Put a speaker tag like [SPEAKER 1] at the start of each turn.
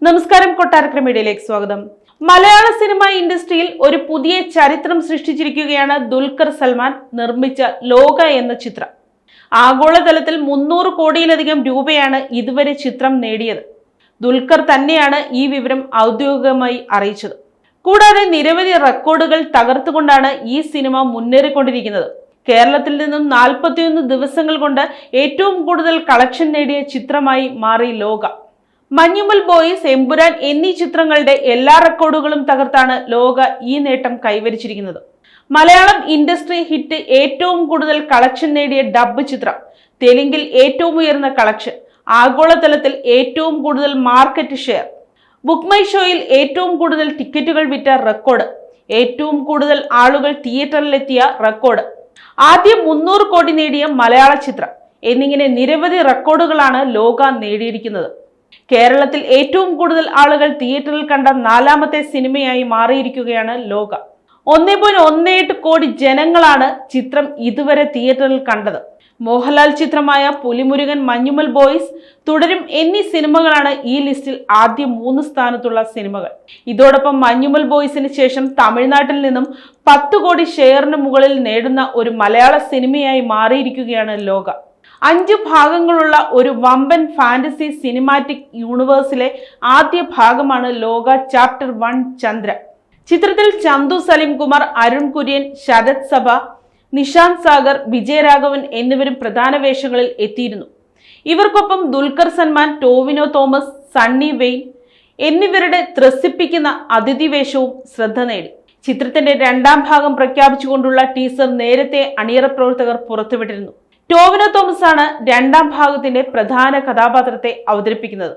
[SPEAKER 1] നമസ്കാരം, കൊട്ടാരക്കര മീഡിയയിലേക്ക് സ്വാഗതം. മലയാള സിനിമ ഇൻഡസ്ട്രിയിൽ ഒരു പുതിയ ചരിത്രം സൃഷ്ടിച്ചിരിക്കുകയാണ് ദുൽഖർ സൽമാൻ നിർമ്മിച്ച ലോക എന്ന ചിത്രം. ആഗോളതലത്തിൽ 300 കോടിയിലധികം രൂപയാണ് ഇതുവരെ ചിത്രം നേടിയത്. ദുൽഖർ തന്നെയാണ് ഈ വിവരം ഔദ്യോഗികമായി അറിയിച്ചത്. കൂടാതെ നിരവധി റെക്കോർഡുകൾ തകർത്തുകൊണ്ടാണ് ഈ സിനിമ മുന്നേറിക്കൊണ്ടിരിക്കുന്നത്. കേരളത്തിൽ നിന്നും 41 ദിവസങ്ങൾ കൊണ്ട് ഏറ്റവും കൂടുതൽ കളക്ഷൻ നേടിയ ചിത്രമായി മാറി ലോക. മഞ്ഞുമൽ ബോയ്സ്, എമ്പുരാൻ എന്നീ ചിത്രങ്ങളുടെ എല്ലാ റെക്കോർഡുകളും തകർത്താണ് ലോക ഈ നേട്ടം കൈവരിച്ചിരിക്കുന്നത്. മലയാളം ഇൻഡസ്ട്രി ഹിറ്റ്, ഏറ്റവും കൂടുതൽ കളക്ഷൻ നേടിയ ഡബ്ബ് ചിത്രം, തെലുങ്കിൽ ഏറ്റവും ഉയർന്ന കളക്ഷൻ, ആഗോളതലത്തിൽ ഏറ്റവും കൂടുതൽ മാർക്കറ്റ് ഷെയർ, ബുക്ക് മൈ ഷോയിൽ ഏറ്റവും കൂടുതൽ ടിക്കറ്റുകൾ വിറ്റ റെക്കോർഡ്, ഏറ്റവും കൂടുതൽ ആളുകൾ തിയേറ്ററിലെത്തിയ റെക്കോർഡ്, ആദ്യം 300 കോടി നേടിയ മലയാള ചിത്രം എന്നിങ്ങനെ നിരവധി റെക്കോർഡുകളാണ് ലോക നേടിയിരിക്കുന്നത്. കേരളത്തിൽ ഏറ്റവും കൂടുതൽ ആളുകൾ തിയേറ്ററിൽ കണ്ട 4ാമത്തെ സിനിമയായി മാറിയിരിക്കുകയാണ് ലോക. 1.18 കോടി ജനങ്ങളാണ് ചിത്രം ഇതുവരെ തിയേറ്ററിൽ കണ്ടത്. മോഹൻലാൽ ചിത്രമായ പുലിമുരുകൻ, മഞ്ഞുമൽ ബോയ്സ്, തുടരും എന്നീ സിനിമകളാണ് ഈ ലിസ്റ്റിൽ ആദ്യ 3 സ്ഥാനത്തുള്ള സിനിമകൾ. ഇതോടൊപ്പം മഞ്ഞുമൽ ബോയ്സിന് ശേഷം തമിഴ്നാട്ടിൽ നിന്നും 10 കോടി ഷെയറിന് മുകളിൽ നേടുന്ന ഒരു മലയാള സിനിമയായി മാറിയിരിക്കുകയാണ് ലോക. 5 ഭാഗങ്ങളുള്ള ഒരു വമ്പൻ ഫാന്റസി സിനിമാറ്റിക് യൂണിവേഴ്സിലെ ആദ്യ ഭാഗമാണ് ലോക ചാപ്റ്റർ 1 ചന്ദ്ര. ചിത്രത്തിൽ ചന്തു സലിം കുമാർ, അരുൺ കുര്യൻ, ശരത് സഭ, നിഷാന്ത് സാഗർ, വിജയരാഘവൻ എന്നിവരും പ്രധാന വേഷങ്ങളിൽ എത്തിയിരുന്നു. ഇവർക്കൊപ്പം ദുൽഖർ സൽമാൻ, ടോവിനോ തോമസ്, സണ്ണി വെയിൻ എന്നിവരുടെ ത്രസിപ്പിക്കുന്ന അതിഥി വേഷവും ശ്രദ്ധ നേടി. ചിത്രത്തിന്റെ 2ാം ഭാഗം പ്രഖ്യാപിച്ചുകൊണ്ടുള്ള ടീസർ നേരത്തെ അണിയറ പ്രവർത്തകർ പുറത്തുവിട്ടിരുന്നു. ടോവിനോ തോമസ് ആണ് 2ാം ഭാഗത്തിന്റെ പ്രധാന കഥാപാത്രത്തെ അവതരിപ്പിക്കുന്നത്.